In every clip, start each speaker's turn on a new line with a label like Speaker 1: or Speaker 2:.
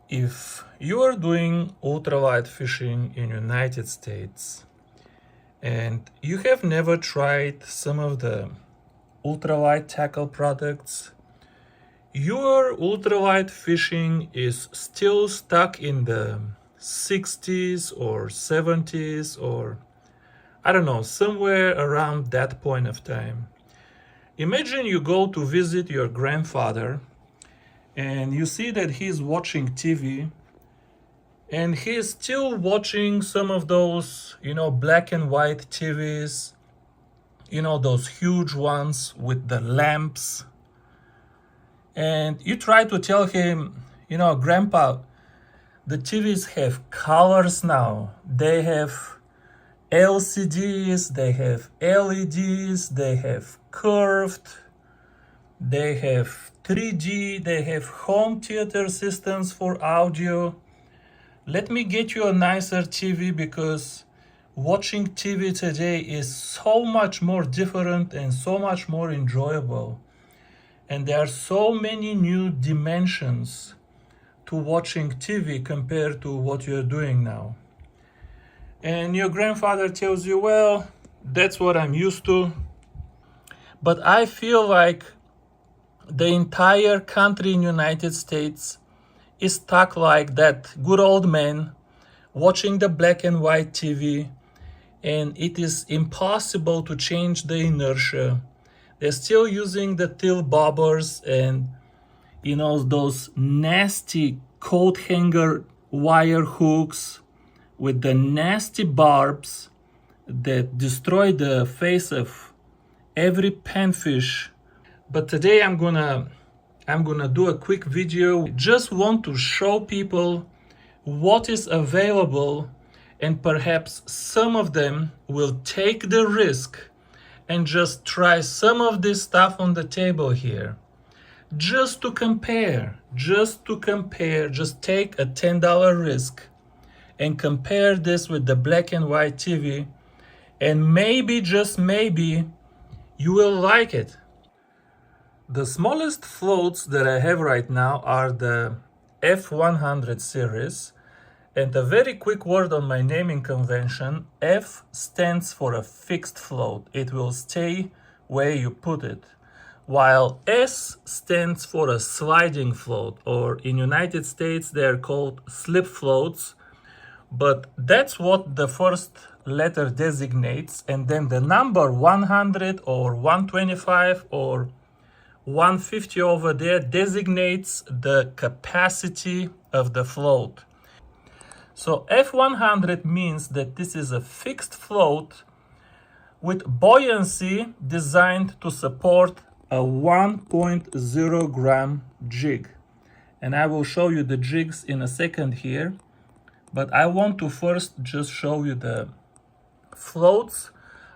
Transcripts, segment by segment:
Speaker 1: If you are doing ultralight fishing in United States and you have never tried some of the ultralight tackle products, your ultralight fishing is still stuck in the 60s or 70s, or I don't know, somewhere around that point of time. Imagine you go to visit your grandfather and you see that he's watching TV and he's still watching some of those, black and white TVs, those huge ones with the lamps. And you try to tell him, Grandpa, the TVs have colors now. They have LCDs, they have LEDs, they have curved, they have 3D, they have home theater systems for audio. Let me get you a nicer TV because watching TV today is so much more different and so much more enjoyable. And there are so many new dimensions to watching TV compared to what you're doing now. And your grandfather tells you, well, that's what I'm used to. But I feel like the entire country in United States is stuck like that good old man watching the black and white TV, and it is impossible to change the inertia. They're still using the till bobbers and those nasty coat hanger wire hooks with the nasty barbs that destroy the face of every panfish. But today I'm gonna do a quick video. Just want to show people what is available, and perhaps some of them will take the risk and just try some of this stuff on the table here. Just to compare, just take a $10 risk and compare this with the black and white TV, and maybe, just maybe, you will like it. The smallest floats that I have right now are the F100 series, and a very quick word on my naming convention. F stands for a fixed float. It will stay where you put it. While S stands for a sliding float, or in United States they're called slip floats, but that's what the first letter designates, and then the number 100 or 125 or 150 over there designates the capacity of the float. So F100 means that this is a fixed float with buoyancy designed to support a 1.0 gram jig. And I will show you the jigs in a second here, but I want to first just show you the floats.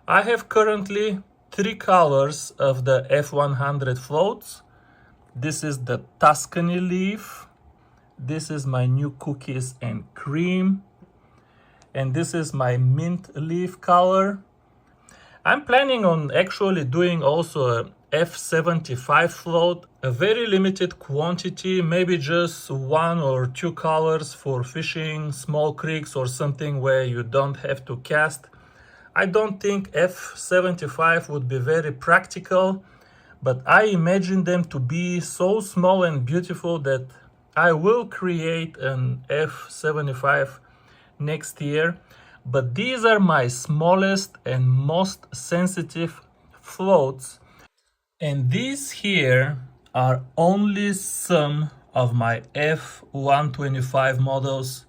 Speaker 1: I have currently 3 colors of the F100 floats. This is the Tuscany leaf, this is my new cookies and cream, and this is my mint leaf color. I'm planning on actually doing also a F75 float, a very limited quantity, maybe just 1 or 2 colors for fishing small creeks or something where you don't have to cast. I don't think F75 would be very practical, but I imagine them to be so small and beautiful that I will create an F75 next year. But these are my smallest and most sensitive floats. And these here are only some of my F125 models.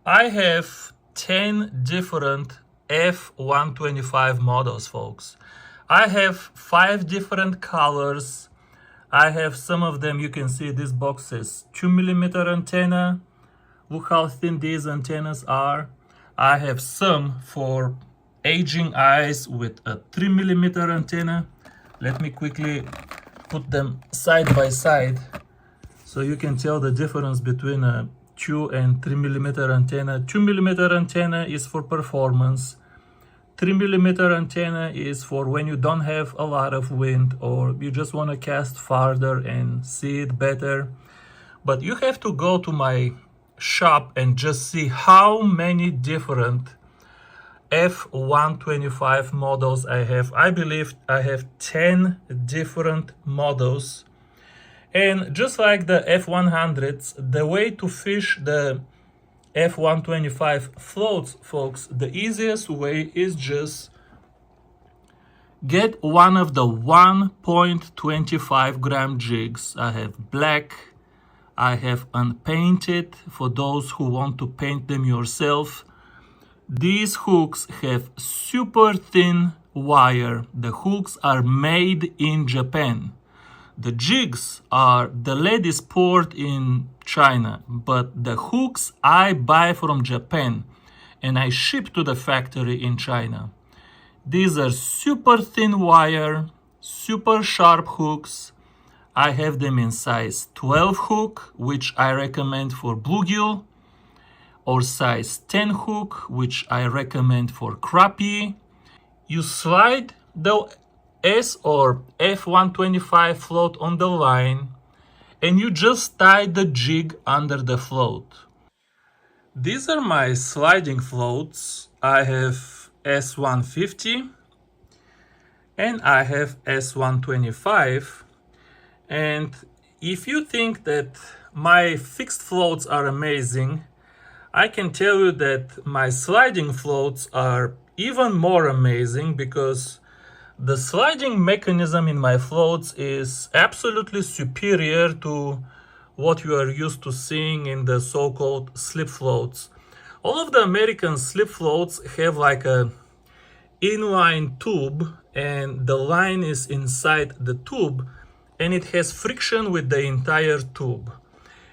Speaker 1: I have 10 different F125 models, folks. I have 5 different colors. I have some of them, you can see this box says 2mm antenna. Look how thin these antennas are. I have some for aging eyes with a 3mm antenna. Let me quickly put them side by side so you can tell the difference between a 2 and 3mm antenna. 2mm antenna is for performance. 3mm antenna is for when you don't have a lot of wind or you just want to cast farther and see it better. But you have to go to my shop and just see how many different F125 models I have. I believe I have 10 different models. And just like the F100s, the way to fish the F125 floats, folks, the easiest way is just get one of the 1.25 gram jigs. I have black, I have unpainted for those who want to paint them yourself. These hooks have super thin wire. The hooks are made in Japan. The jigs are the lady sport in China, but the hooks I buy from Japan and I ship to the factory in China. These are super thin wire, super sharp hooks. I have them in size 12 hook, which I recommend for bluegill, or size 10 hook, which I recommend for crappie. You slide the S or F125 float on the line and you just tie the jig under the float. These are my sliding floats. I have S150 and I have S125. And if you think that my fixed floats are amazing, I can tell you that my sliding floats are even more amazing, because the sliding mechanism in my floats is absolutely superior to what you are used to seeing in the so-called slip floats. All of the American slip floats have like a inline tube, and the line is inside the tube, and it has friction with the entire tube.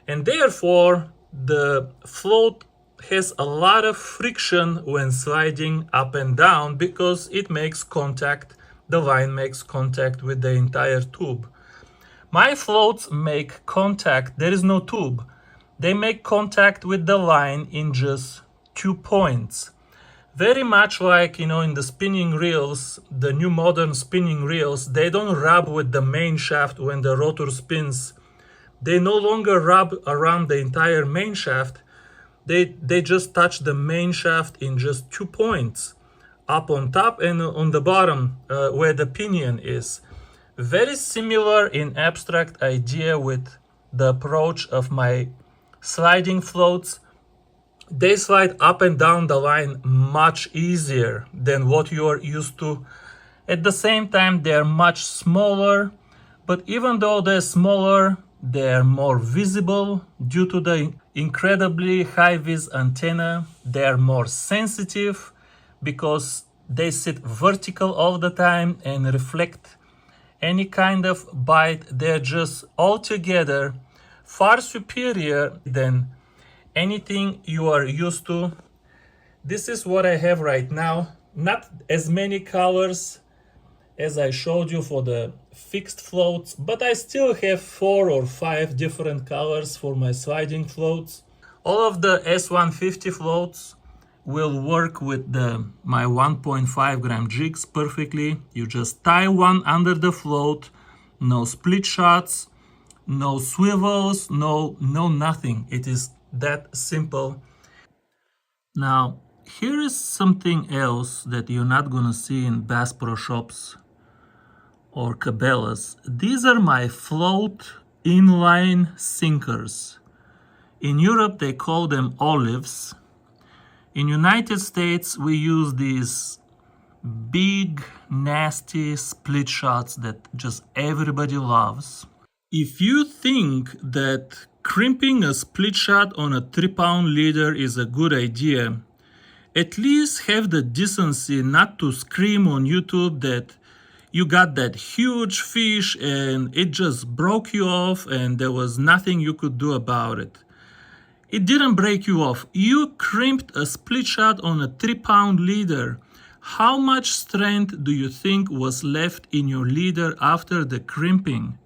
Speaker 1: And therefore, the float has a lot of friction when sliding up and down, because it makes contact, the line makes contact with the entire tube. My floats make contact, there is no tube. They make contact with the line in just 2 points. Very much like, in the spinning reels, the new modern spinning reels, they don't rub with the main shaft when the rotor spins. They no longer rub around the entire main shaft. They just touch the main shaft in just 2 points, up on top and on the bottom where the pinion is. Very similar in abstract idea with the approach of my sliding floats. They slide up and down the line much easier than what you are used to. At the same time, they are much smaller, but even though they're smaller, they are more visible due to the incredibly high-vis antenna. They are more sensitive because they sit vertical all the time and reflect any kind of bite. They're just altogether far superior than anything you are used to. This is what I have right now. Not as many colors as I showed you for the fixed floats, but I still have 4 or 5 different colors for my sliding floats. All of the S150 floats will work with my 1.5 gram jigs perfectly. You just tie one under the float, no split shots, no swivels, no nothing. It is that simple. Now, here is something else that you're not gonna see in Bass Pro Shops or Cabela's. These are my float inline sinkers. In Europe, they call them olives. In United States, we use these big, nasty split shots that just everybody loves. If you think that crimping a split shot on a 3-pound leader is a good idea, at least have the decency not to scream on YouTube that you got that huge fish and it just broke you off and there was nothing you could do about it. It didn't break you off. You crimped a split shot on a 3-pound leader. How much strength do you think was left in your leader after the crimping?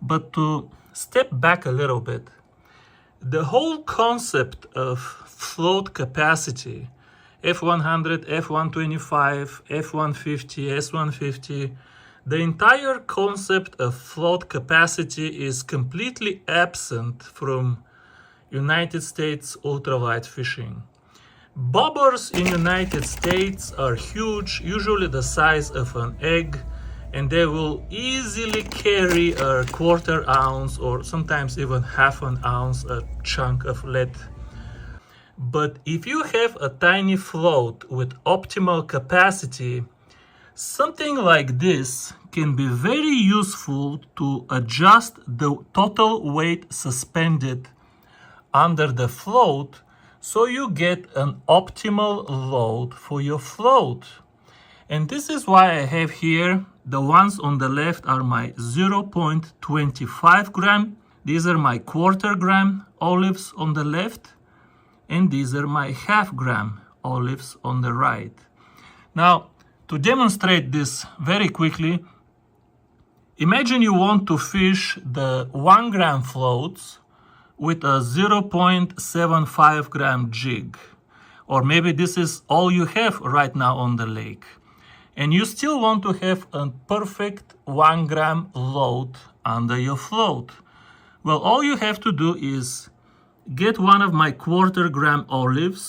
Speaker 1: But to step back a little bit, the whole concept of float capacity, F100, F125, F150, S150, the entire concept of float capacity is completely absent from United States ultralight fishing. Bobbers in United States are huge, usually the size of an egg, and they will easily carry a 1/4 ounce or sometimes even 1/2 ounce a chunk of lead. But if you have a tiny float with optimal capacity, something like this can be very useful to adjust the total weight suspended under the float so you get an optimal load for your float. And this is why I have here, the ones on the left are my 0.25 gram. These are my 1/4 gram olives on the left. And these are my 1/2 gram olives on the right. Now, to demonstrate this very quickly, imagine you want to fish the 1 gram floats with a 0.75 gram jig. Or maybe this is all you have right now on the lake. And you still want to have a perfect 1 gram load under your float. Well, all you have to do is get one of my 1/4 gram olives,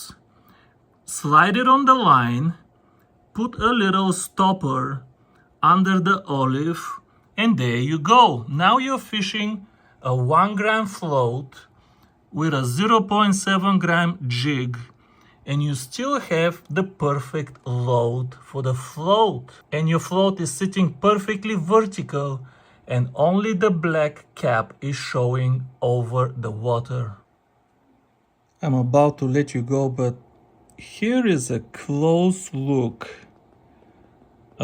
Speaker 1: slide it on the line, put a little stopper under the olive, and there you go. Now you're fishing a 1 gram float with a 0.7 gram jig, and you still have the perfect load for the float. And your float is sitting perfectly vertical, and only the black cap is showing over the water. I'm about to let you go, but here is a close look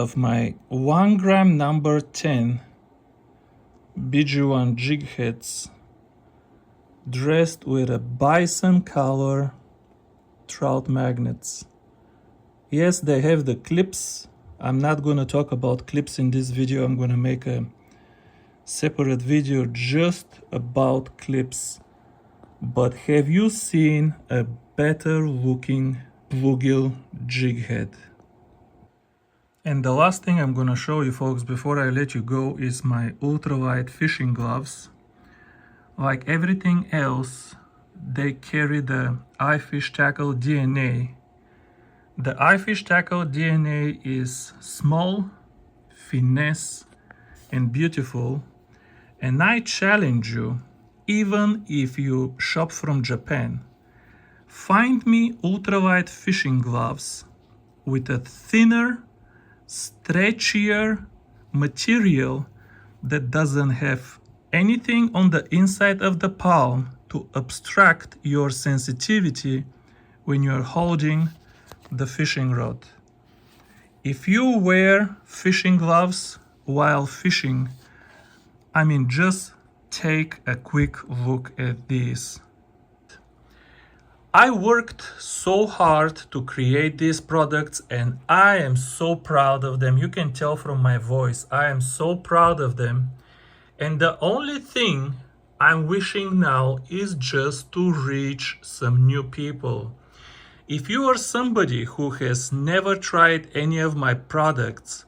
Speaker 1: of my 1 gram number 10 BG1 jig heads dressed with a bison color trout magnets. Yes, they have the clips. I'm not going to talk about clips in this video. I'm going to make a separate video just about clips. But have you seen a better looking bluegill jig head? And the last thing I'm gonna show you folks before I let you go is my ultralight fishing gloves. Like everything else, they carry the iFish Tackle DNA. The iFish Tackle DNA is small, finesse, and beautiful. And I challenge you, even if you shop from Japan, find me ultralight fishing gloves with a thinner, stretchier material that doesn't have anything on the inside of the palm to obstruct your sensitivity when you're holding the fishing rod. If you wear fishing gloves while fishing, I mean, just take a quick look at these. I worked so hard to create these products, and I am so proud of them. You can tell from my voice, I am so proud of them. And the only thing I'm wishing now is just to reach some new people. If you are somebody who has never tried any of my products,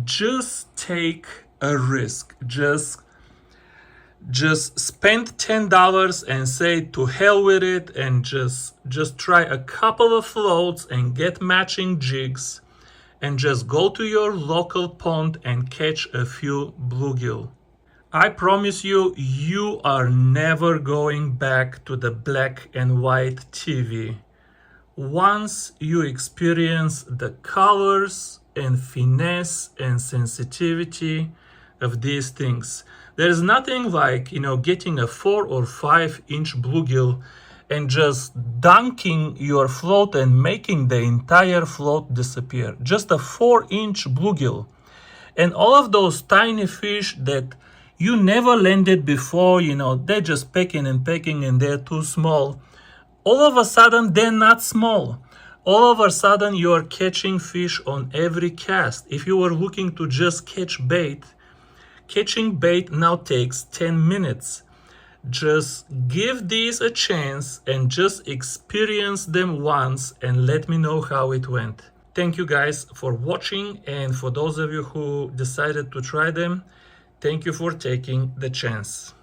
Speaker 1: just take a risk. Just spend $10 and say to hell with it, and just try a couple of floats and get matching jigs, and just go to your local pond and catch a few bluegill. I promise you, you are never going back to the black and white TV. Once you experience the colors and finesse and sensitivity of these things, there is nothing like, getting a 4 or 5 inch bluegill and just dunking your float and making the entire float disappear. Just a 4 inch bluegill. And all of those tiny fish that you never landed before, they're just pecking and they're too small. All of a sudden, they're not small. All of a sudden, you're catching fish on every cast. If you were looking to just catch bait, catching bait now takes 10 minutes. Just give these a chance and just experience them once and let me know how it went. Thank you guys for watching, and for those of you who decided to try them, thank you for taking the chance.